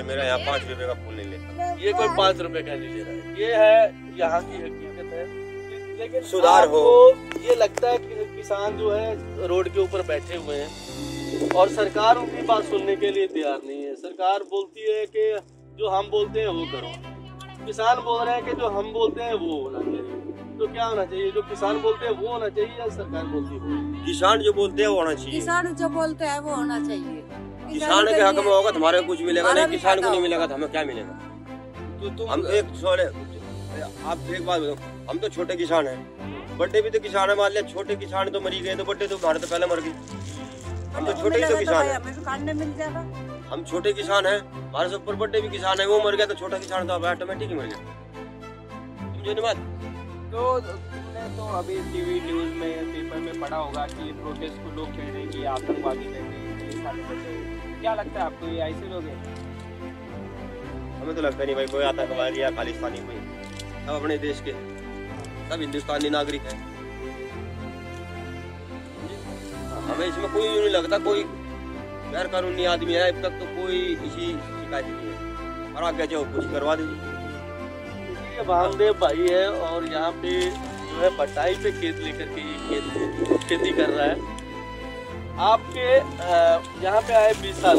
मेरा यहाँ 5 रुपए का फूल नहीं लेता। ये कोई 5 रुपए का नहीं ले रहा है। ये है यहाँ की हकीकत है। लेकिन सुधार हो। ये लगता है कि किसान जो है रोड के ऊपर बैठे हुए हैं और सरकार उनकी बात सुनने के लिए तैयार नहीं है। सरकार बोलती है कि जो हम बोलते हैं वो करो, किसान बोल रहे हैं कि जो हम बोलते हैं वो होना चाहिए। तो क्या होना चाहिए? जो किसान बोलते हैं वो होना चाहिए या सरकार बोलती है? किसान जो बोलते हैं वो होना चाहिए। किसान जो बोलते हैं वो होना चाहिए। किसान के हक में होगा तुम्हारे को कुछ मिलेगा नहीं, किसान को नहीं मिलेगा तो हमें क्या मिलेगा? तो हम एक आप एक बात बताओ, हम तो छोटे किसान हैं, बड़े भी तो किसान है। मान लिया छोटे किसान तो मरी गए तो बड़े तो हमारे तो पहले मर गए। हम तो छोटे ही तो किसान हैं। हम छोटे किसान हैं, हमारे से ऊपर बड़े भी किसान है, वो मर गया तो छोटा किसान तो ऑटोमेटिक ही मर गया। समझो नहीं बात? तो तुमने तो अभी टीवी न्यूज में पेपर में पढ़ा होगा कि प्रोटेस्ट को लोग कह रहे हैं कि आतंकवादी कहते हैं, पुलिस वाले कहते हैं। क्या लगता है आपको, ये ऐसे लोग हैं? हमें तो लगता नहीं भाई कोई आतंकवादी या खालिस्तानी कोई, सब अपने देश के, सब हिंदुस्तानी नागरिक है। हमें इसमें कोई नहीं लगता कोई गैर कानूनी आदमी है। अब तक तो कोई इसी शिकायत नहीं है, और आगे जो कुछ करवा दीजिए। ये वामदेव भाई है और यहाँ पे जो है बटाई पे खेत लेकर के ये खेती कर रहा है। आपके यहाँ पे आए 20 साल,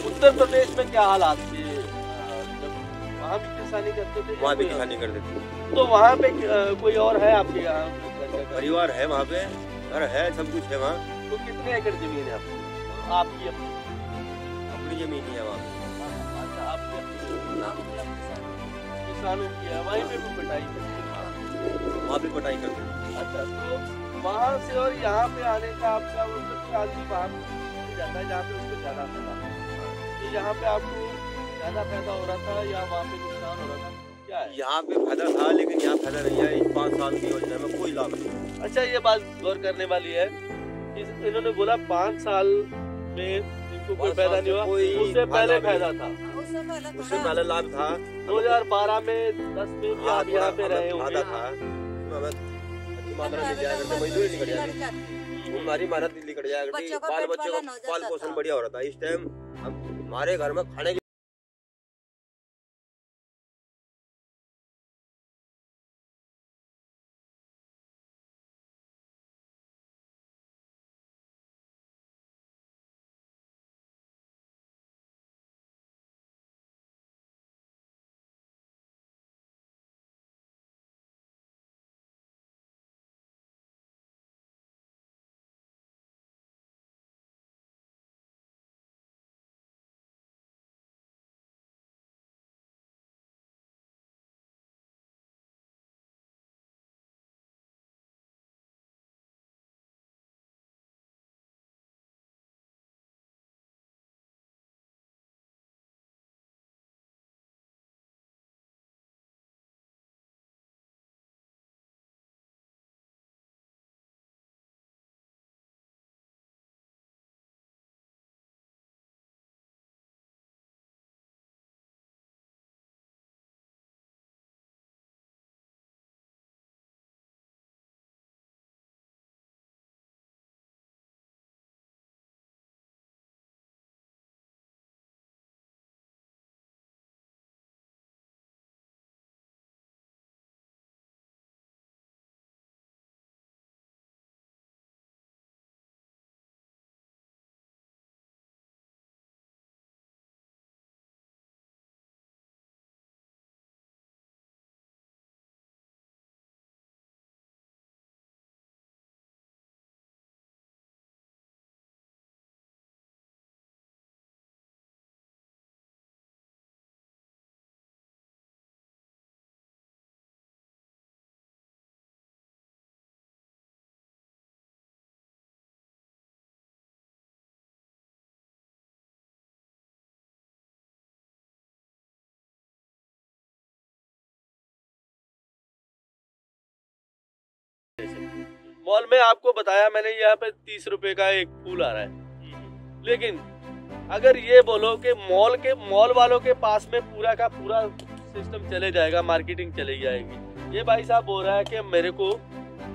उत्तर प्रदेश में क्या हालात थे? जब वहाँ भी किसानी करते थे? वहाँ भी किसानी करते थे। तो वहाँ पे कोई और है आपके यहाँ? परिवार है वहाँ पे, घर है, सब कुछ है वहाँ। तो कितने एकड़ जमीन है आपकी? अपनी जमीन ही है वहाँ पे। अच्छा, आपकी किसानों की है, वहीं पे भी पिटाई करते हैं? वहाँ पे पटाई करते हैं। अच्छा, तो वहाँ से और यहाँ पे आने का आपका मतलब कि आदमी वहाँ पे जाता है जहाँ पे उसको ज्यादा फायदा है। तो यहाँ पे आपको ज्यादा फायदा हो रहा था या वहाँ पे नुकसान हो रहा था, क्या है? यहाँ पे फायदा था लेकिन यहाँ फायदा नहीं है। इस 5 साल की योजना में कोई लाभ नहीं। अच्छा, ये बात गौर करने वाली है। इन्होंने बोला 5 साल में इनको कोई फायदा नहीं हुआ, उससे पहले फायदा था, उससे पहले लाभ था। 2012 में 10 में भी आप यहाँ पे रहे होंगे। मात्रा में जाया करते, मजदूरी निकल जाती, हमारी मेहनत निकल जाया करती, बाल बच्चों का पाल पोषण बढ़िया हो रहा था। इस टाइम हमारे घर में खाने की मॉल में आपको बताया मैंने यहाँ पे 30 रुपए का एक फूल आ रहा है, लेकिन अगर ये बोलो कि मॉल वालों के पास में पूरा का पूरा सिस्टम चले जाएगा, मार्केटिंग चली जाएगी। ये भाई साहब बोल रहा है कि मेरे को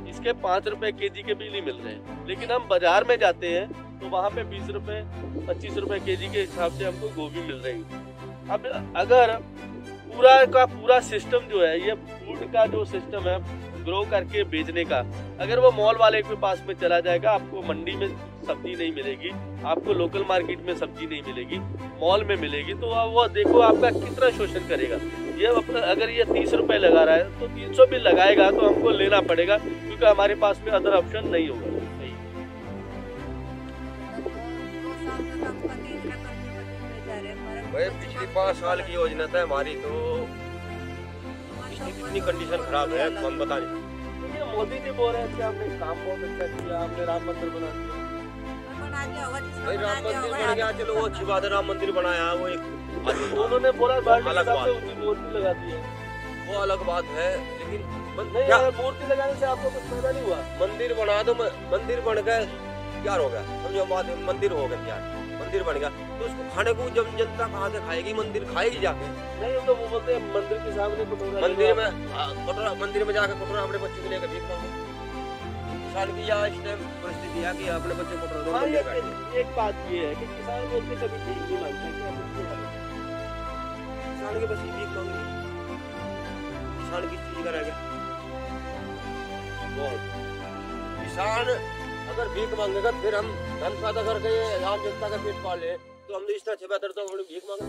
इसके 5 रुपए केजी के भी नहीं मिल रहे हैं, लेकिन हम बाजार में जाते हैं तो वहाँ पे 20 रुपए 25 रुपए केजी के हिसाब से हमको गोभी मिल रही है। अब अगर पूरा का पूरा सिस्टम जो है, ये फूड का जो सिस्टम है ग्रो करके बेचने का, अगर वो मॉल वाले के पास में चला जाएगा, आपको मंडी में सब्जी नहीं मिलेगी, आपको लोकल मार्केट में सब्जी नहीं मिलेगी, मॉल में मिलेगी, तो वो देखो आपका कितना शोषण करेगा। ये अगर ये 30 रुपए लगा रहा है तो 300 भी लगाएगा तो हमको लेना पड़ेगा, क्योंकि हमारे पास में अदर ऑप्शन नहीं होगा। सही। भाई पिछली 5 साल की योजना था हमारी, तो इसकी कितनी कंडीशन खराब है हम बता नहीं सकते। ये मोदी जी बोल रहे हैं कि आपने काम बहुत अच्छा किया, आपने राम मंदिर बना दिया। भाई राम मंदिर बन गया, चलो वो अच्छी बात है, राम मंदिर बनाया, वो एक उन्होंने बोला अलग बात है, मूर्ति लगा दी है, वो अलग बात है, लेकिन नहीं क्या मूर्ति लगाने से आपको कुछ फायदा नहीं हुआ। मंदिर बना दो, मंदिर बन गया क्या हो गया, समझो बात है, मंदिर हो गया क्या, मंदिर बन गया तो उसको खाने को जब जनता कहाँ से खाएगी, मंदिर खाएगी जाके। नहीं तो वो बोलते हैं मंदिर के सामने कटोरा, मंदिर में जाकर कटोरा अपने बच्चे को लेकर भीख मांगो। किसान की यह इस टाइम परिस्थिति है कि अपने बच्चे को कटोरा हाँ, दे बैठे। एक बात ये है कि किसान बोलते कभी भीख नहीं मांगते कि आप इसको करें। किसान के बस भीख मांगेंगे, किसान किस चीज का रह गया। किसान अगर भीख मांगेगा फिर हम धन पैदा करके आम जनता का पेट पाल ले, तो हम तो इस तरह से बेहतर तो हम भीख मांगे।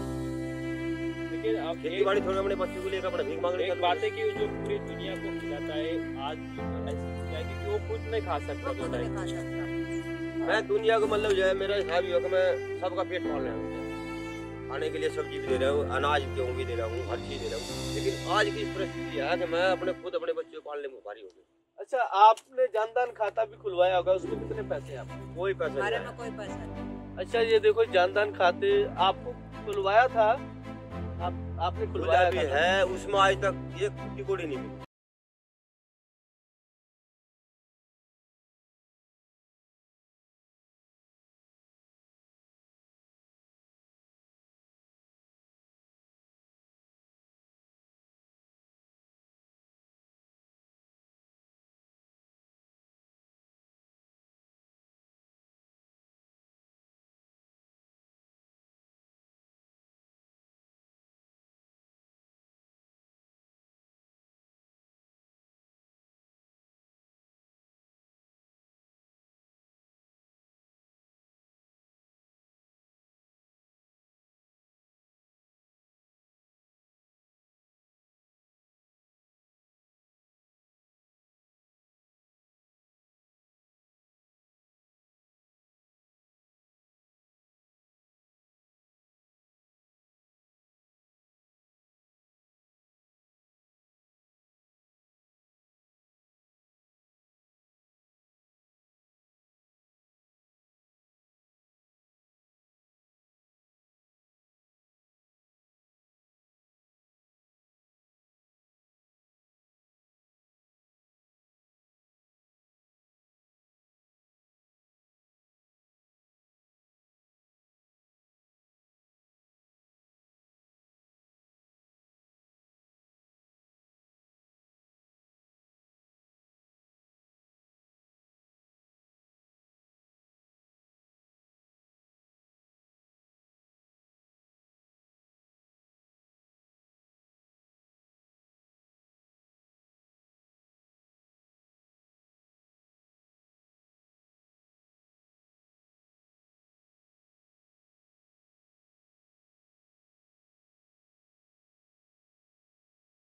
लेकिन आप खेती बाड़ी थोड़ी अपने बच्चे को लेकर अपना भीख मांगने एक बात है कि जो पूरी दुनिया को खिलाता है आज क्योंकि वो खुद नहीं खा सकता, तो मैं दुनिया को मतलब जो है मेरा हिसाब ये हो कि मैं सबका पेट पाल रहा हूँ, खाने के लिए सब्जी भी दे रहा हूँ, अनाज गेहूँ भी दे रहा हूँ, हर चीज दे रहा हूँ, लेकिन आज की परिस्थिति है कि मैं अपने खुद अपने बच्चे को पालने में भारी हो गई। अच्छा, आपने जनधन खाता भी खुलवाया होगा, उसमें कितने पैसे हैं आपके? कोई पैसा हमारे नहीं में कोई पैसा नहीं। अच्छा, ये देखो जनधन खाते आपको खुलवाया था, आपने खुलवाया भी था है, उसमें आज तक एक टिकोड़ी नहीं मिली।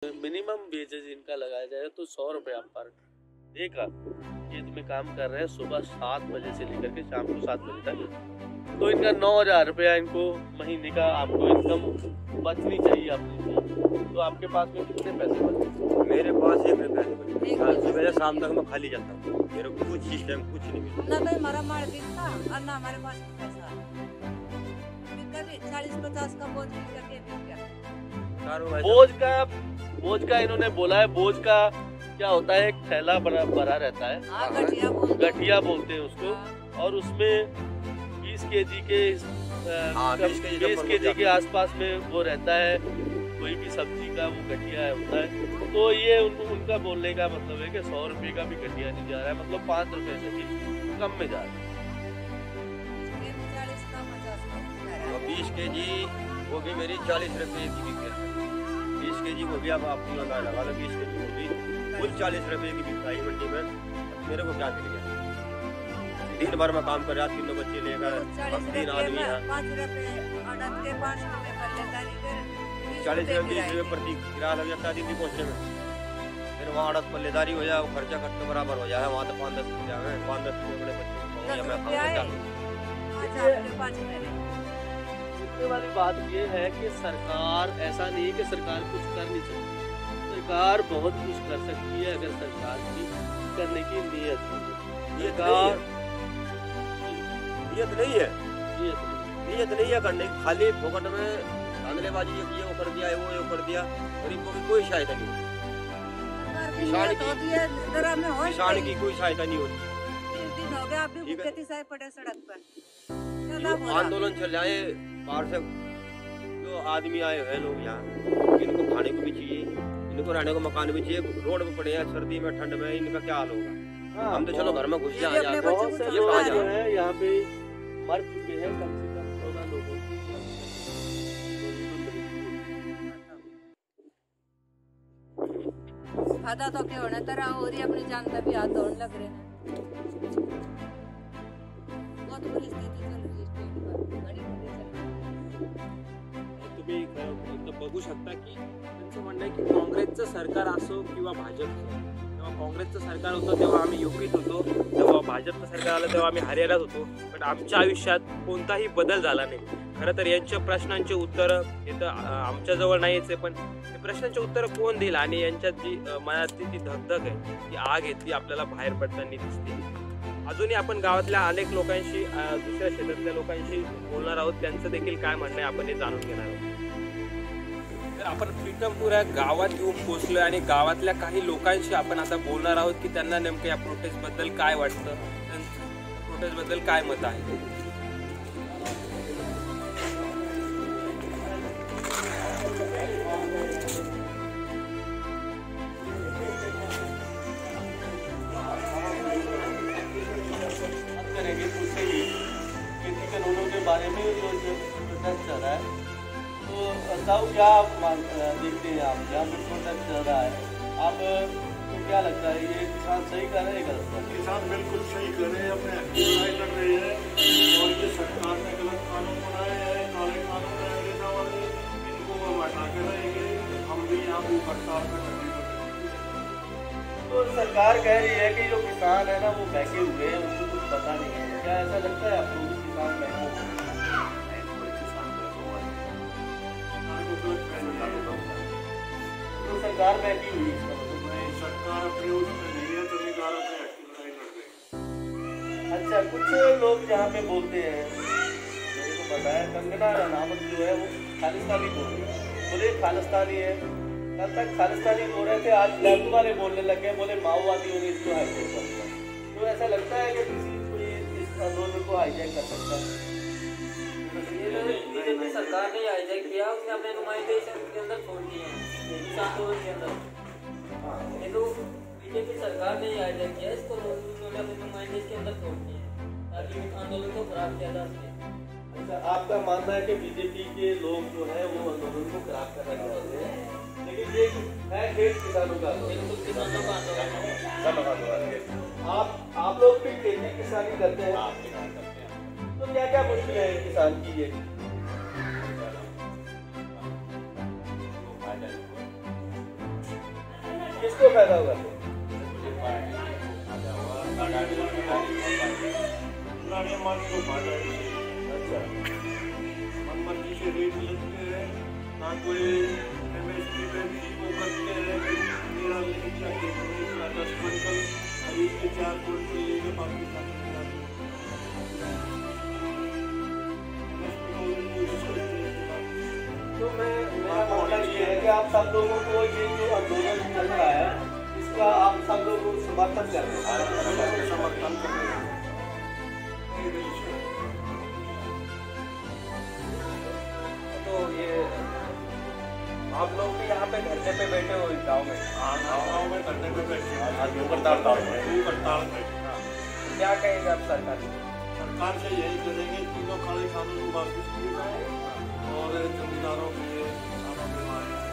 मिनिमम वेजेस इनका लगाया जाए तो 100 रुपया पर डे का खेत में काम कर रहे हैं, सुबह 7 बजे से लेकर के शाम को 7 बजे तक, तो इनका 9,000 रुपया इनको महीने का आपको इनकम बचनी चाहिए अपनी। तो आपके पास में कितने पैसे बचे? मेरे पास 1 रुपया नहीं बचा, सुबह से शाम तक मैं खाली जाता हूँ, मेरे को कुछ सिस्टम कुछ नहीं मिलता। ना तो हमारा मार्केट था और ना हमारे पास में पैसा है। कभी 40-50 का बोझ करके बोझ का इन्होंने बोला है। बोझ का क्या होता है, एक थैला भरा रहता है, गठिया बोलते हैं उसको, और उसमें 20 केजी के 20 केजी के आसपास में वो रहता है, कोई भी सब्जी का वो गठिया होता है। तो ये उनका बोलने का मतलब है कि 100 रुपये का भी गठिया नहीं जा रहा है, मतलब 5 रुपये से भी कम में जा रहा है। 20 केजी गोभी मेरी 40 रुपए की बिक गया। 20 kg गोभी अब आपकी अंदाजा लगा लो, 20 kg गोभी कुल 40 रुपए की बिक रही मंडी में। मेरे को क्या मिल गया? दिन भर में काम कर रहा, 3 बच्चे लेकर, हम 3 आदमी हैं। 5 रुपए अड़द के 5 रुपए पल्लेदारी के 40 रुपए 20 रुपए प्रति किराया लग जाता है दिल्ली पहुँचने में। फिर वहाँ अड़द पल्लेदारी हो जाए, वो खर्चा खर्च बराबर हो जाए। वहाँ तो 5-10 रुपये आए, 5-10 रुपये बड़े बच्चों को या मैं मुद्दे वाली बात ये है कि सरकार, ऐसा नहीं है कि सरकार कुछ कर नहीं सकती। सरकार बहुत कुछ कर सकती है अगर सरकार की करने की नीयत हो। सरकार नियत नहीं है, नियत नहीं है करने की। खाली फोकट में धांधलेबाजी ये वो कर दिया, वो कर दिया। गरीबों की कोई सहायता नहीं होती, किसान की कोई सहायता नहीं होती। 3 दिन हो गए आप भी भूखे तिसाए पड़े सड़क पर। आंदोलन चल जाए, बाहर से जो आदमी आए हुए लोग यहाँ, इनको खाने को भी चाहिए, इनको रहने को मकान भी चाहिए। रोड पे पड़े हैं सर्दी में ठंड में, इनका क्या हाल होगा? हम तो चलो घर में घुस जाए। बहुत से लोग जो है यहाँ पे मर चुके हैं, कम से कम 14 लोगों की। फायदा तो क्या होना तरह हो रही, अपनी जान का भी हाथ धोने लग रहे हैं। बहुत बुरी स्थिती चल रही है स्टेट पर, गाड़ी मंडी चल रही है। तुम्ही एकदा बघू शकता की त्यांचं म्हणणं आहे की काँग्रेसचं सरकार असो किंवा भाजपचं, जेव्हा काँग्रेसचं सरकार होतं तेव्हा आम्ही युपीत होतो, तेव्हा भाजपचं सरकार आलं तेव्हा आम्ही हरियाणात होतो, पण आमच्या आयुष्यात कोणताही बदल झाला नाही। खरं तर यांच्या प्रश्नांचे उत्तर हे तर आमच्याजवळ नाहीच आहे, पण हे प्रश्नांचे उत्तर कोण देईल आणि यांच्यात जी मनातली ती धगधग आहे, ती आग आहे, ती आपल्याला बाहेर पडताना दिसते। अजूनही आपण गावातल्या अनेक लोकांशी, दुसऱ्या क्षेत्रातल्या लोकांशी बोलणार आहोत, त्यांचं देखील काय म्हणणं आहे आपण हे जाणून घेणार आहोत। तर आपण प्रीतमपूर या गावात येऊन पोहोचलोय आणि गावातल्या काही लोकांशी आपण आता बोलणार आहोत की त्यांना नेमकं या प्रोटेस्टबद्दल काय वाटतं, प्रोटेस्टबद्दल काय मत आहे। बारे में जो प्रोटेस्ट चल रहा है, तो बताओ क्या देखते हैं आप, जहाँ पे प्रोटेस्ट चल रहा है, आप तो क्या लगता है ये किसान सही कर रहे हैं, गलत कर रहे हैं? किसान बिल्कुल सही कर रहे हैं, अपने हक की लड़ाई लड़ रहे हैं। और ये सरकार ने गलत कानून बनाए हैं, काले कानून है लेना वाले, इनको हम हटा के रहेंगे। हम भी यहाँ भी हड़ताल पर तो सरकार कह रही है कि जो किसान है ना वो बहके हुए हैं, उनको कुछ पता नहीं है। क्या ऐसा लगता है आपको कि किसान बहके हुए हैं? तो सरकार बहकी हुई इसका मतलब? सरकार अपने उसमें नहीं है, जमींदार अपने हक की लड़ाई लड़ रहे हैं। अच्छा, कुछ लोग यहाँ पे बोलते हैं, मेरे को पता है, कंगना रनावत जो है वो खालिस्तानी बोल रही है, बोले खालिस्तानी है। कल तक खालिस्तानी बोल रहे थे, आज लड़कों वाले बोलने लगे, बोले माओवादियों ने इसको हाईजैक कर दिया। तो ऐसा लगता है कि किसी कोई इस आंदोलन को हाईजैक कर सकता है? बीजेपी सरकार ने हाईजैक किया, उसने अपने नुमाइंदे इसके अंदर छोड़ दिए हैं इस आंदोलन के अंदर। ये तो बीजेपी सरकार ने हाईजैक किया इसको, उन्होंने अपने नुमाइंदे इसके अंदर छोड़ दिए ताकि आंदोलन को खराब किया जा सके। अच्छा, आपका मानना है कि बीजेपी के लोग जो है वो आंदोलन को खराब करना चाहते हैं, लेकिन ये है खेत किसानों का आंदोलन, बिल्कुल किसानों का आंदोलन है। आप लोग भी खेती किसानी करते हैं, तो क्या क्या मुश्किलें हैं किसान की? ये किसको फायदा होगा? अच्छा, मनमर्जी से रेट लेते हैं, ना कोई MSP पे भी वो करते हैं कि मेरा नहीं चाहिए, 10 क्विंटल खरीद के 4 क्विंटल लेके पाकिस्तान में तो मेरा मानना ये है कि आप सब लोगों को ये जो आंदोलन चल रहा है इसका आप सब लोग समर्थन कर रहे हैं, समर्थन कर रहे हैं। तो ये आप लोग भी यहाँ पे धरने पे बैठे हो इस गाँव में? हाँ, गाँव में धरने पे बैठे हैं। हड़ताल पे क्या कहेंगे आप सरकार से? सरकार से यही करेंगे, तीनों काले कानून वापस किए जाए और जमींदारों के, किसानों के मारे हैं।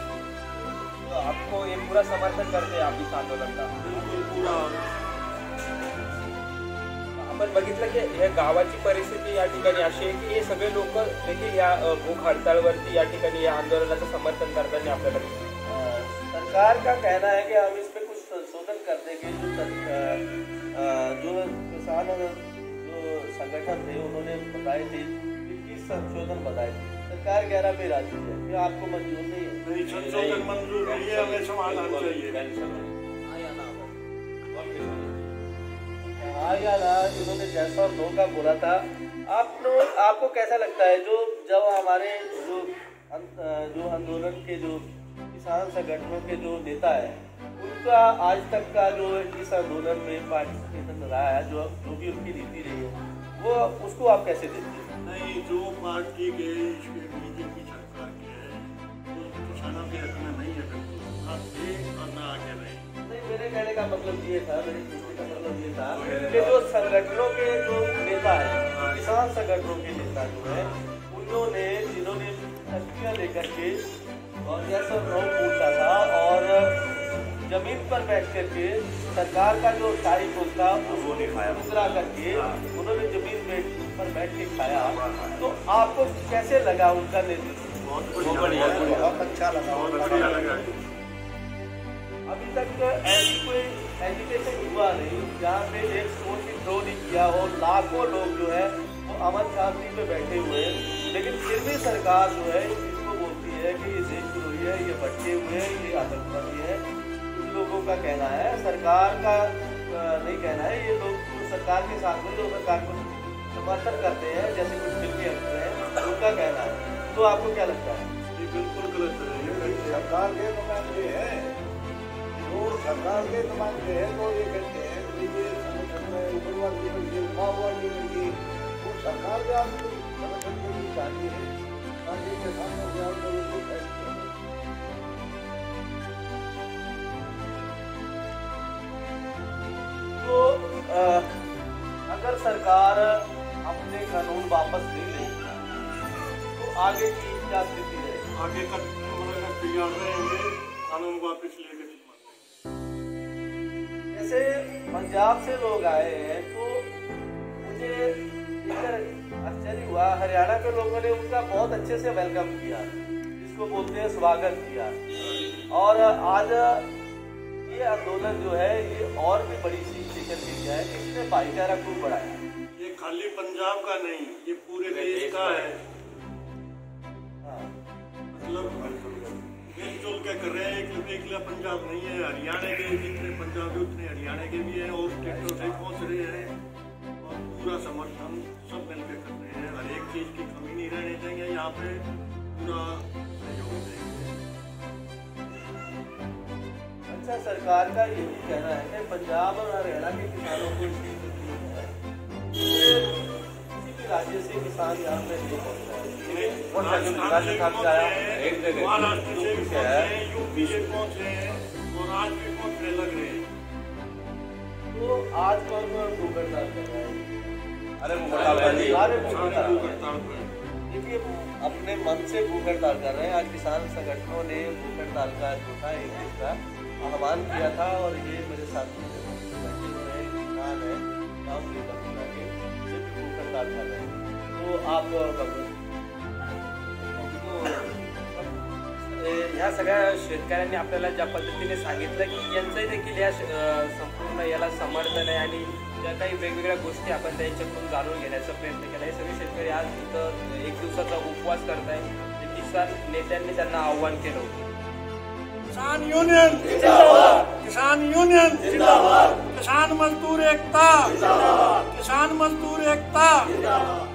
तो आपको ये पूरा समर्थन करते हैं आप इस आंदोलन का? बिलकुल पूरा। आपण बघितलं की ह्या गावाची परिस्थिती या ठिकाणी अशी आहे की हे सगळे लोक देखील या भूक हडताळवरती या ठिकाणी या आंदोलनाचं समर्थन करताना आपल्याला दिसतं. सरकार का कहना है कि हम इस पे कुछ संशोधन कर देंगे. जो किसान जो संगठन थे उन्होंने बताए थे 21 संशोधन बताए थे. सरकार 11 पे राजी है. ये आपको मंजूर नहीं है? नहीं, संशोधन मंजूर नहीं है, हमें समाधान चाहिए। हाँ या ना, इन्होंने जैसा और नो का बोला था. आपको कैसा लगता है जब हमारे जो आंदोलन के जो किसान संगठनों के जो नेता है उनका आज तक का जो इस आंदोलन में पार्टिसिपेशन रहा है, जो भी उनकी नीति रही है, वो उसको आप कैसे देखते हैं? नहीं, जो पार्टी के इसके बीजेपी सरकार के है तो किसानों के हक में नहीं है, बिल्कुल आगे और ना आगे नहीं। नहीं, मेरे कहने का मतलब ये था, मेरे पूछने का मतलब ये था कि जो संगठनों के जो नेता है, किसान संगठनों के नेता जो है, जिन्होंने तस्वीरें लेकर के और जैसा नो पूछा था और जमीन पर बैठ करके सरकार का जो शाही कुछ था उसको दूसरा करके उन्होंने जमीन पर बैठ के खाया. तो आपको कैसे लगा उनका नेतृत्व? बहुत बढ़िया, बहुत अच्छा लगा, बहुत बढ़िया लगा। अभी तक ऐसी कोई एजुकेशन हुआ नहीं जहाँ पे एक सोच की थ्रो नहीं किया और लाखों लोग जो है वो अमन शांति पे बैठे हुए हैं, लेकिन फिर भी सरकार जो है इसको बोलती है कि ये देशद्रोही है, ये भटके हुए हैं, ये आतंकवादी है. कुछ लोगों का कहना है, सरकार का नहीं कहना है, ये लोग जो सरकार के साथ में जो सरकार को समर्थन करते हैं, जैसे कुछ फिल्मी एक्टर हैं, उनका कहना है. तो आपको क्या लगता है? ये बिल्कुल गलत है, ये सरकार के नुमाइंदे हैं, जो सरकार के नुमाइंदे हैं तो ये कहते हैं कि ये संगठन में उग्रवादी बनिए, माओवादी बनिए, वो सरकार के आप संगठन के लिए चाहिए है ताकि किसानों के आंदोलन को फैसले हो. तो अगर सरकार अपने कानून वापस ले ले तो आगे की क्या स्थिति रहेगी? आगे का तैयार रहेंगे, कानून वापस लेके. जैसे पंजाब से लोग आए हैं तो मुझे देखकर आश्चर्य हुआ, हरियाणा के लोगों ने उनका बहुत अच्छे से वेलकम किया, जिसको बोलते हैं स्वागत किया. और आज ये आंदोलन जो है ये और भी बड़ी सीख दी है कि इसने भाईचारा खूब बढ़ाया. ये खाली पंजाब का नहीं, ये पूरे देश का है. मतलब मिलजुल के कर रहे हैं, एक पंजाब नहीं है. हरियाणा के जितने पंजाबी उतने हरियाणा के भी हैं और स्टेटों से पहुँच रहे हैं और पूरा समर्थन सब मिलकर कर रहे हैं. हर एक चीज़ की कमी नहीं रहने देंगे, यहाँ पे पूरा सहयोग देंगे. अच्छा, सरकार का यही कहना है कि पंजाब और हरियाणा के किसानों को इसकी जरूरत है, किसी भी राज्य से किसान यहाँ पे नहीं पहुँचता है. महाराष्ट्र से भी पहुँचे हैं, यूपी से पहुँचे हैं और आज भी पहुँचने लग रहे हैं. तो आज कौन भूख हड़ताल कर रहा है? अरे भूख हड़ताल पर देखिए, अपने मन से भूख हड़ताल कर रहे हैं. आज किसान संगठनों ने भूख हड़ताल का जो था एक दिन का आह्वान किया था और ये मेरे साथी बैठे हुए हैं, किसान है, गाँव के भूख हड़ताल कर रहे हैं. तो आप ह्या सगळ्या शेतकऱ्यांनी आपल्याला ज्या पद्धतीने सांगितलं की यांचंही देखील या संपूर्ण याला समर्थन आहे आणि ज्या काही वेगवेगळ्या गोष्टी आपण त्यांच्याकडून जाणून घेण्याचा प्रयत्न केला. हे सगळे शेतकरी आज इथं एक दिवसाचा उपवास करताय. किसान नेत्यांनी त्यांना आव्हान केलं होतं. किसान यूनियन जिंदाबाद, किसान यूनियन जिंदाबाद, किसान मजदूर एकता जिंदाबाद, किसान मजदूर एकता जिंदाबाद.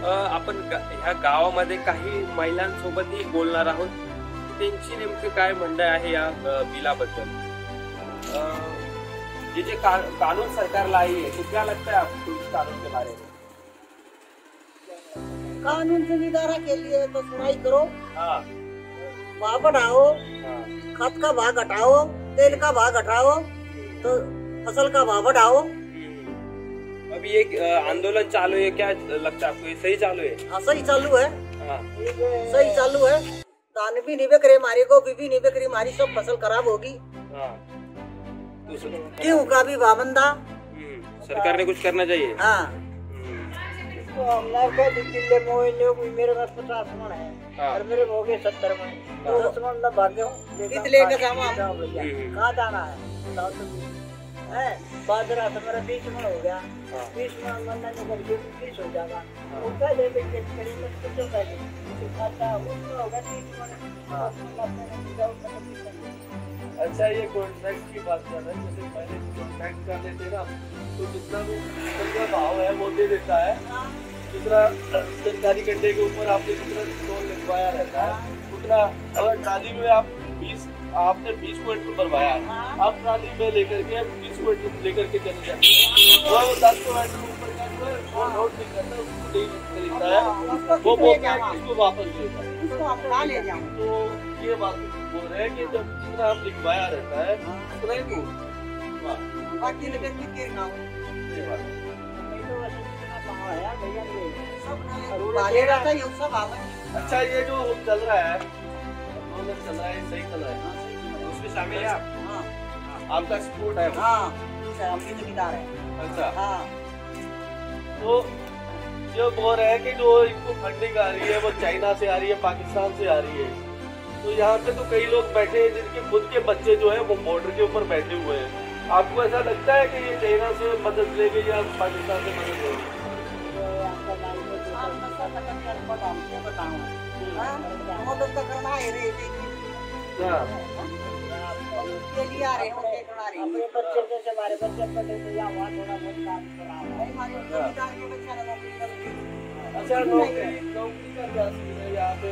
आपण ह्या गावामध्ये काही महिलांसोबतही बोलणार आहोत. त्यांची नेमकं काय म्हणणं आहे या बिलाबद्दल. जे कानून सरकार लाई है, तो क्या लगता है आपको इस कानून के बारे में? कानून से निदारा के लिए तो सुनाई करो, हाँ, भाव बढ़ाओ, हाँ, खाद का भाव घटाओ, तेल का भाव घटाओ, तो फसल का भाव बढ़ाओ. अब अभी एक आंदोलन चालू है, क्या लगता है आपको, ये सही चालू है? हाँ सही चालू है, हाँ। सही चालू है। धान भी नहीं बिक रहे हमारे, गोभी भी नहीं बिक रही हमारी, सब फसल खराब होगी। हाँ। गेहूँ का भी भावंदा, सरकार ने कुछ करना चाहिए। हाँ। मेरे पास 50 मन है और मेरे हो गए 70 मन, 10 मन भाग्य लेकर जाऊँ कहाँ जाना है? बाजरा तो मेरा 20 मन हो गया, 20 मन निकल के 20 हो जाएगा, उसका लेके होगा 30 मन। अच्छा, ये कॉन्ट्रैक्ट की बात कर रहे हैं, जैसे पहले कॉन्ट्रैक्ट कर लेते ना तो जितना भी जितना भाव है वो दे देता है, जितना सरकारी गड्ढे के ऊपर आपने जितना टोल लिखवाया रहता है उतना, अगर ट्राली में आपने 20 क्विंटल भरवाया, आप ट्राली में लेकर के 20 क्विंटल लेकर के चले जाए, वो 10 क्विंटल ऊपर का जो है वो नोट नहीं करता, उसको नहीं खरीदता है, वो बोलता है कि इसको वापस लेता है। तो ये बात बोल रहे हैं कि जब जितना हम लिखवाया रहता है उतना ही दूर बाकी लगे के खाओ ये बात अच्छा, ये जो चल रहा है आंदोलन चल रहा है, सही चल रहा है, उसमें शामिल है आप? आपका सपोर्ट है? हाँ, हम भी जिम्मेदार है। अच्छा, हाँ। तो जो बोल रहे हैं कि जो इनको फंडिंग आ रही है वो चाइना से आ रही है, पाकिस्तान से आ रही है, तो यहाँ पे तो कई लोग बैठे हैं जिनके खुद के बच्चे जो है वो बॉर्डर के ऊपर बैठे हुए हैं। आपको ऐसा लगता है कि ये चाइना से मदद लेगी या पाकिस्तान से मदद लेगी? मदद तो करना है रे, अपने बच्चे जैसे हमारे बच्चे पढ़े तो यहाँ वहाँ थोड़ा बहुत काम करा। अच्छा, नौकरी का क्या सीन है यहाँ पे?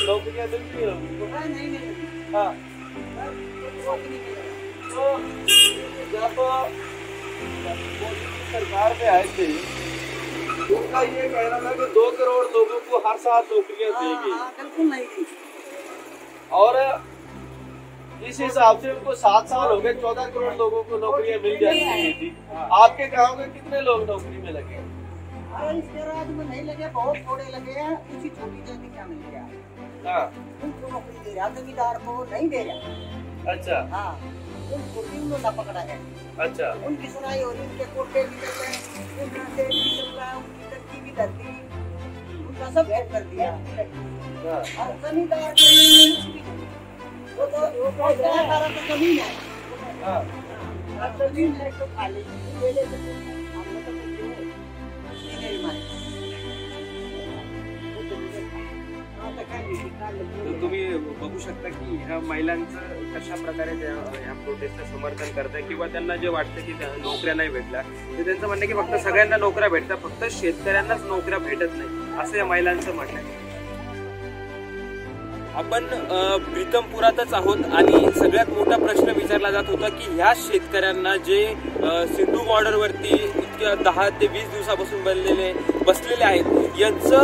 नौकरियाँ मिलती है उनको? नहीं। हाँ, तो जब मोदी सरकार में आए थे उनका ये कहना था कि 2 करोड़ लोगों को हर साल नौकरियाँ देगी, बिल्कुल नहीं थी। और इस हिसाब से उनको 7 साल हो गए, 14 करोड़ लोगों को नौकरियाँ मिल जाती थी। आपके गांव में कितने लोग नौकरी में लगे? अरे इसके राज्य में नहीं लगे, बहुत थोड़े लगे हैं, किसी छोटी जाति क्या मिल गया। हाँ, उनको नौकरी दे रहा, जमींदार को नहीं दे रहा। अच्छा, हाँ, उनको उन्होंने पकड़ा है। अच्छा, उनकी सुनाई हो रही, उनके कोटे भी चल रहे हैं, उनका सेठ भी चल रहा है, उनकी टंकी भी धर दी, उनका सब भेद कर दिया। हाँ, और जमींदार को कुछ भी नहीं, वो तो जमीन है। हाँ, और जमीन है तो खाली ले ले तो हमने तो कुछ नहीं मारे। तर तुम्ही बघू शकता की ह्या महिलांचं कशा प्रकारे ह्या प्रोटेस्टचं समर्थन करताय किंवा त्यांना जे वाटतं की नोकऱ्या नाही भेटल्या, तर त्यांचं म्हणणं की फक्त सगळ्यांना नोकऱ्या भेटतात, फक्त शेतकऱ्यांनाच नोकऱ्या भेटत नाही, असं या महिलांचं म्हणणं आहे. आपण प्रीतमपुरातच आहोत आणि सगळ्यात मोठा प्रश्न विचारला जात होता की ह्या शेतकऱ्यांना जे सिंधू बॉर्डरवरती इतक्या 10 ते 20 दिवसापासून बसलेले आहेत, यांचं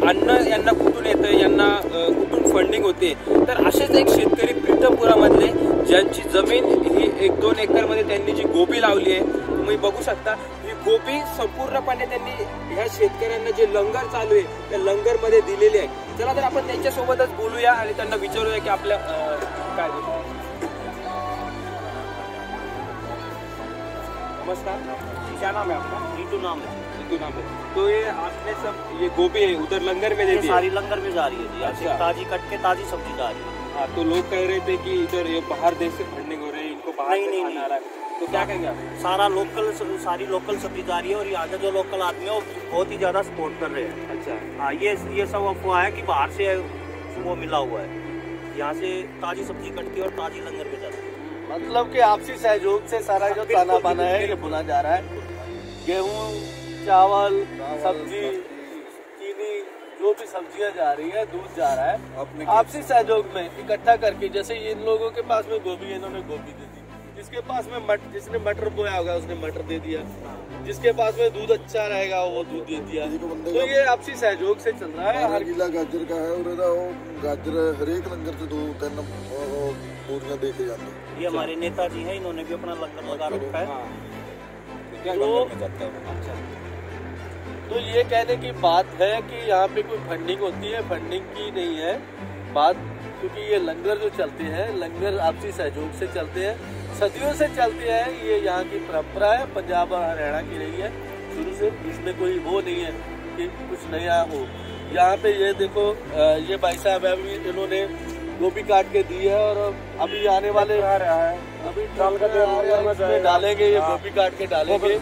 अन्न यांना कुठून येतं, यांना कुठून फंडिंग होते, तर असेच एक शेतकरी प्रीतमपुरामधले ज्यांची जमीन ही 1-2 एकरमध्ये त्यांनी जी गोबी लावली आहे, तुम्ही बघू शकता ही गोबी संपूर्णपणे त्यांनी ह्या शेतकऱ्यांना जे लंगर चालू आहे त्या लंगरमध्ये दिलेली आहे. चला तर आपण त्यांच्यासोबतच बोलूया आणि त्यांना विचारूया की आपल्या काय. नमस्कार, क्या नाम है आपका? नीतू नाम है। नीतू नाम है। तो ये आपने सब ये गोभी है उधर लंगर में दे दी? सारी लंगर में जा रही है जी, अच्छा। ऐसे ताजी कट के ताजी सब्जी जा रही है। हाँ, तो लोग कह रहे थे कि इधर ये बाहर देश से फंडिंग हो रही है, इनको बाहर से खाना आ रहा है, तो क्या कहेंगे आप? सारा लोकल, सारी लोकल सब्जी जा रही है और यहाँ के जो लोकल आदमी है वो बहुत ही ज्यादा सपोर्ट कर रहे हैं। अच्छा, हाँ, ये सब अफवाह है कि बाहर से वो मिला हुआ है, यहाँ से ताजी सब्जी कटती है और ताजी लंगर में जाती है। मतलब कि आपसी सहयोग से सारा जो ताना बाना है ये भुना जा रहा है। गेहूं, चावल, सब्जी, चीनी, जो भी सब्जियां जा रही है, दूध जा रहा है, आपसी सहयोग में इकट्ठा करके, जैसे इन लोगों के पास में गोभी है, इन्होंने गोभी दे दी, जिसके पास में जिसने मटर बोया होगा उसने मटर दे दिया, जिसके पास में दूध अच्छा रहेगा वो दूध दे दिया। तो ये आपसी सहयोग से चल रहा है। हर किला गाजर का है और गाजर हर एक लंगर से 2-3 बोरियां दे के जाते हैं। ये हमारे नेताजी हैं, इन्होंने भी अपना लंगर लगा रखा है। तो ये कहने की बात है कि यहाँ पे कोई फंडिंग होती है, फंडिंग की नहीं है बात, क्योंकि ये लंगर जो चलते हैं, लंगर आपसी सहयोग से चलते हैं, सदियों से चलते हैं। ये यहाँ की परंपरा है, पंजाब और हरियाणा की रही है शुरू से। इसमें कोई वो नहीं है कि कुछ नया हो। यहाँ पे ये देखो, ये भाई साहब अभी इन्होंने गोभी काट के दी है और अभी आने वाले अभी डालेंगे, ये गोभी काट के डालेंगे।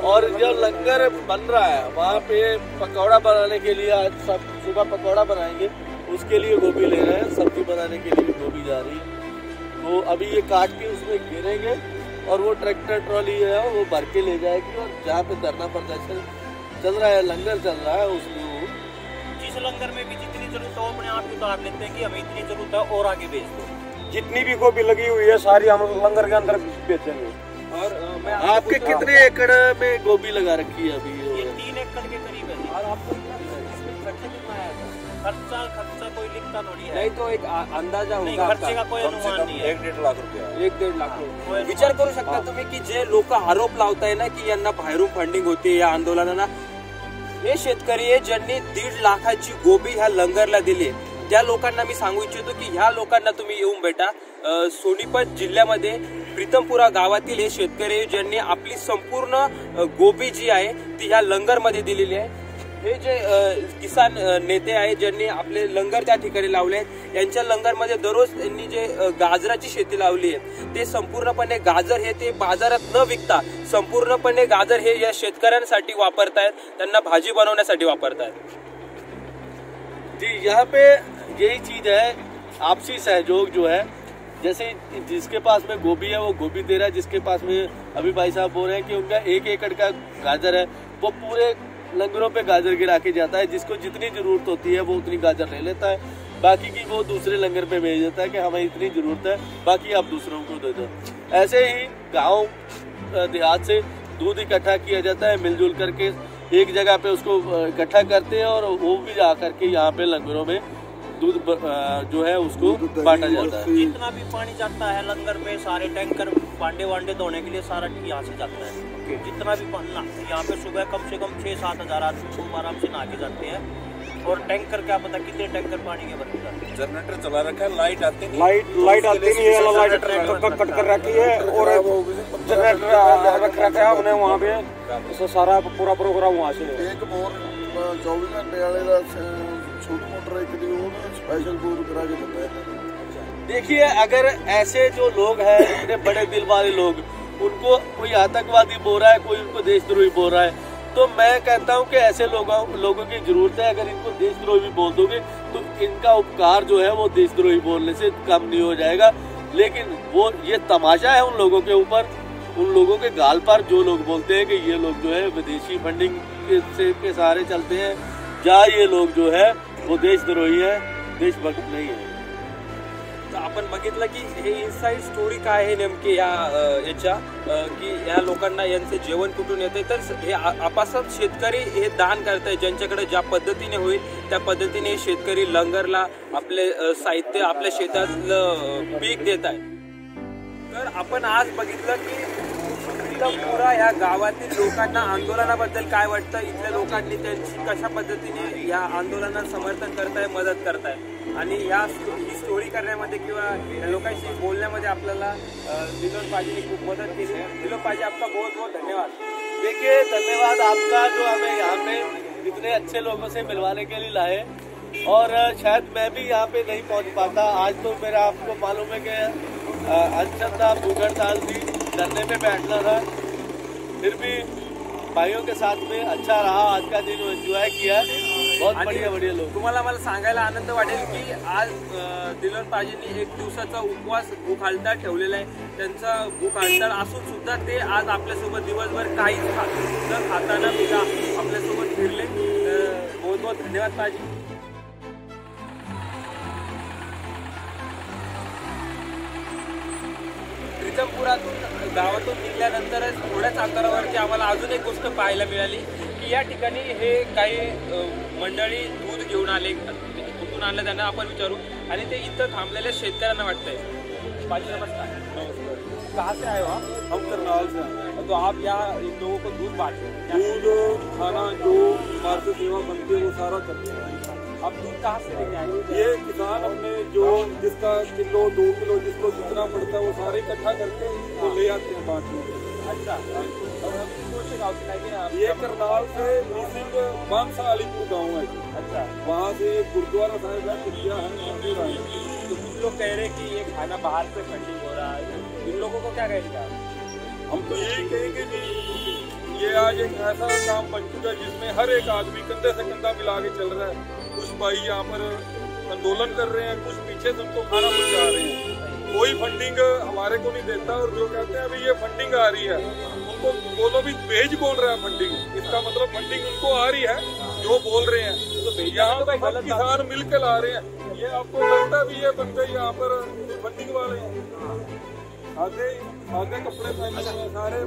और जो लंगर बन रहा है वहाँ पे पकौड़ा बनाने के लिए आज सब सुबह पकौड़ा बनाएंगे, उसके लिए गोभी ले रहे हैं। सब्जी बनाने के लिए गोभी जा रही है, तो अभी ये काट के उसमें गिरेंगे और वो ट्रैक्टर ट्रॉली है वो भर के ले जाएगी। और जहाँ पे धरना प्रदर्शन चल रहा है, लंगर चल रहा है, उसमें जिस लंगर में भी जितनी जरूरत है वो अपने आप उतार लेते हैं कि हमें इतनी जरूरत है और आगे भेज दो। जितनी भी गोभी लगी हुई है सारी हम लंगर के अंदर बेचेंगे। और मैं आपके कितने एकड़ में गोभी लगा रखी है अभी? ये 3 एकड़ के करीब है। और आपको इसमें खर्चा कितना आया था? खर्चा कोई लिखता थोड़ी है। नहीं तो एक अंदाजा होगा, खर्चे का कोई अनुमान नहीं है। 1-1.5 लाख रुपया, 1-1.5 लाख रुपये। विचार करू शकता तुम्ही की जे लोक आरोप लावताय ना की यांना बाहेरून फंडिंग होते या आंदोलनाला, हे शेतकरी आहे ज्यांनी 1.5 लाखाची गोबी ह्या लंगरला दिली, त्या लोकांना मी सांगू इच्छितो की ह्या लोकांना तुम्ही येऊन भेटा। सोनीपत जिल्ह्यामध्ये प्रीतमपुरा गावातील हे शेतकरी ज्यांनी आपली संपूर्ण गोबी जी आहे ती ह्या लंगरमध्ये दिलेली आहे। हे जे किसान नेते आहेत ज्यांनी आपले लंगर त्या ठिकाणी लावले आहेत, यांच्या लंगरमध्ये दररोज त्यांनी जे गाजराची शेती लावली आहे ते संपूर्णपणे गाजर हे ते बाजारात न विकता संपूर्णपणे गाजर हे या शेतकऱ्यांसाठी वापरतायत, त्यांना भाजी बनवण्यासाठी वापरतायत। जी, यहाँ पे यही चीज है, आपसी सहयोग जो है। जैसे जिसके पास में गोभी है वो गोभी दे रहा है, जिसके पास में अभी भाई साहब बोल रहे हैं कि उनका 1 एकड़ का गाजर है, वो पूरे लंगरों पे गाजर गिरा के जाता है। जिसको जितनी जरूरत होती है वो उतनी गाजर ले लेता है, बाकी की वो दूसरे लंगर पे भेज देता है कि हमें इतनी जरूरत है, बाकी आप दूसरों को दे दो। ऐसे ही गांव देहात से दूध इकट्ठा किया जाता है, मिलजुल करके एक जगह पे उसको इकट्ठा करते हैं और वो भी जा करके यहाँ पे लंगरों में दूध जो है उसको बांटा जाता है। जितना भी पानी जाता है लंगर में, सारे टैंकर भांडे वांडे धोने के लिए सारा यहाँ से जाता है। जितना भी यहाँ पे सुबह कम से कम 6-7 हज़ार आदमी खूब आराम से नहा के जाते हैं। और टैंकर क्या पता कितने टैंकर पानी के भरते जाते हैं। जनरेटर चला रखा है, लाइट आती नहीं, लाइट आती नहीं है, लाइट कट कर रखी है और जनरेटर रख रखा है उन्हें वहाँ पे सारा पूरा प्रोग्राम वहाँ से। एक बोर 24 घंटे वाले का छोटी मोटर एक स्पेशल बोर करा के देता है। देखिए, अगर ऐसे जो लोग हैं, इतने बड़े दिल वाले लोग, उनको कोई आतंकवादी बोल रहा है, कोई उनको देशद्रोही बोल रहा है, तो मैं कहता हूं कि ऐसे लोगों की जरूरत है। अगर इनको देशद्रोही भी बोल दोगे तो इनका उपकार जो है वो देशद्रोही बोलने से कम नहीं हो जाएगा। लेकिन वो ये तमाशा है उन लोगों के ऊपर, उन लोगों के गाल पर जो लोग बोलते हैं कि ये लोग जो है विदेशी फंडिंग के सहारे चलते हैं, या ये लोग जो है वो देशद्रोही है, देशभक्त नहीं है। आपण बघितलं की हे इनसाइड स्टोरी काय आहे नेमकी याच्या की या लोकांना यांचे जेवण कुठून येते, तर हे आपासात शेतकरी हे दान करताय, ज्यांच्याकडे ज्या पद्धतीने होईल त्या पद्धतीने शेतकरी लंगरला आपले साहित्य आपल्या शेतातलं पीक देत आहे। तर आपण आज बघितलं की प्रीतमपुरा या गावातील लोकांना आंदोलनाबद्दल काय वाटतं, इथल्या लोकांनी त्यांची कशा पद्धतीने या आंदोलनाला समर्थन करताय, मदत करताय, आणि ही स्टोरी करण्यामध्ये किंवा या लोकांशी बोलण्यामध्ये आपल्याला विनोद पाजीने खूप मदत केली। विनोद पाजी, आपका बहुत बहुत धन्यवाद। देखिए, धन्यवाद आपका जो हमें यहाँ पे इतने अच्छे लोगों से मिलवाने के लिए लाए। और शायद मैं भी यहाँ पे नहीं पहुँच पाता आज, तो मेरा आपको मालूम है कि अनशन था, भूखड़ ताल थी, धरने में बैठना था, फिर भी भाइयों के साथ में अच्छा रहा। आज का दिन एंजॉय किया, बहुत बढ़िया लोग। तुम्हाला मला सांगायला आनंद वाटेल की आज दिलोर पाजींनी 1 दिवसाचा उपवास भूक हड़ताळ ठेवलेला आहे। त्यांचा भूक हड़ताळ असून सुद्धा ते आज आपल्यासोबत दिवसभर काहीच न खाता न पिता आपल्यासोबत फिरले। बहुत बहुत धन्यवाद पाजी। प्रीतमपुरातून गावातून निघाल्यानंतरच थोड्याच अंतरावरती आम्हाला अजून एक गोष्ट पाहायला मिळाली की या ठिकाणी हे काही मंडळी दूध घेऊन आले। कुठून आणलं त्यांना आपण विचारू। आणि ते इथं थांबलेल्या शेतकऱ्यांना वाटतंय. पाजी नमस्कार. कहाँ से आए हो आप? हम करनाल से हैं। तो आप यहाँ इन लोगों को दूध बांटते हैं? दूध खाना जो मार्केट सेवा बनती है वो सारा करते हैं। आप दूध कहाँ से लेके आए? ये किसान अपने जो जिसका किलो 2 किलो जिसको जितना पड़ता है वो सारे इकट्ठा करके वो ले आते हैं बांटने। अच्छा, और हम कौन से गाँव से लाएंगे आप? ये करनाल से मिसिंग बांसा अलीपुर गाँव है। अच्छा, वहाँ से एक गुरुद्वारा साहिब है कुटिया है, वहाँ से लाए हैं। तो कुछ लोग कह रहे हैं कि ये खाना बाहर से फंडिंग हो रहा है, इन लोगों को क्या कहेंगे आप? हम तो यही कहेंगे कि ये आज एक ऐसा काम बन चुका है जिसमें हर एक आदमी कंधे से कंधा मिला के चल रहा है। कुछ भाई यहाँ पर आंदोलन कर रहे हैं, कुछ पीछे से उनको खाना पहुँचा रहे हैं। कोई फंडिंग हमारे को नहीं देता, और जो कहते हैं अभी ये फंडिंग आ रही है उनको बोलो भी भेज बोल रहा है फंडिंग, इसका मतलब फंडिंग उनको आ रही है जो बोल रहे हैं। तो यहाँ पर सब किसान मिल के ला रहे हैं। ये आपको लगता भी ये बंदे यहाँ पर फंडिंग वाले हैं, आधे कपड़े पहने हुए हैं, सारे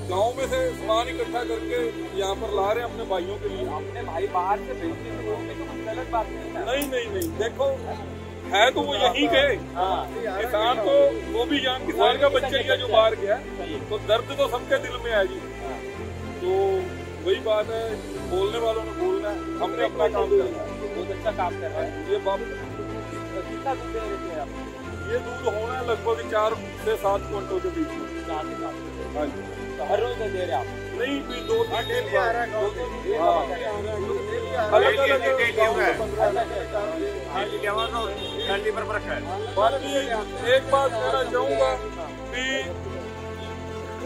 गाँव में से सामान इकट्ठा करके यहाँ पर ला रहे हैं अपने भाइयों के लिए। अपने भाई बाहर से भेजने के लोगों में कुछ गलत बात नहीं, देखो है तो वो यहीं के किसान, तो वो भी यहाँ किसान का बच्चा ही है जो बाहर गया, तो दर्द तो सबके दिल में है जी। तो वही बात है, बोलने वालों ने बोलना है, हमने अपना काम करना है। बहुत अच्छा काम कर रहा है। ये बाबू कितना दूध दे रहे थे आप? ये दूध होना है लगभग 4 से 7 क्विंटल के बीच में। 4 से 7। हाँ जी। तो हर रोज दे रहे आप? नहीं, 2-3 दिन आ रहा है। बाकी एक बात कहना चाहूँगा कि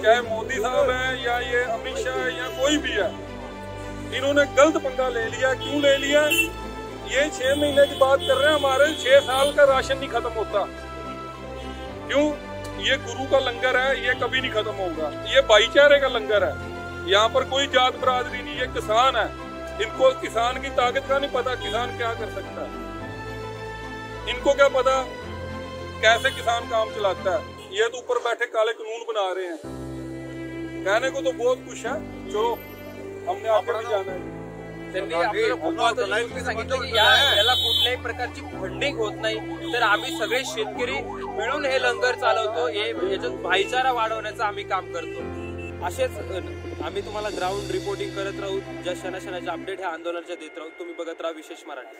चाहे मोदी साहब है या ये अमित शाह है या कोई भी है, इन्होंने गलत पंगा ले लिया। क्यों ले लिया? ये 6 महीने की बात कर रहे हैं, हमारे 6 साल का राशन नहीं खत्म होता। क्यों? ये गुरु का लंगर है, ये कभी नहीं खत्म होगा। ये भाईचारे का लंगर है, यहाँ पर कोई जात बरादरी नहीं। ये किसान है, इनको किसान की ताकत का नहीं पता, किसान क्या कर सकता है। इनको क्या पता कैसे किसान काम चलाता है। ये तो ऊपर बैठे काले कानून बना रहे हैं। कहने को तो बहुत कुछ है, चलो हमने आगे भी जाना है। त्यांनी आपल्याला खूप महत्त्वाचं गोष्टी सांगितलं की याला कुठल्याही प्रकारची फंडिंग होत नाही, तर आम्ही सगळे शेतकरी मिळून हे लंगर चालवतो, हे याच्यात भाईचारा वाढवण्याचं आम्ही काम करतो. असेच आम्ही तुम्हाला ग्राउंड रिपोर्टिंग करत राहू, ज्या क्षणाक्षणाचे अपडेट ह्या आंदोलनाच्या देत राहू. तुम्ही बघत राहा विशेष मराठी.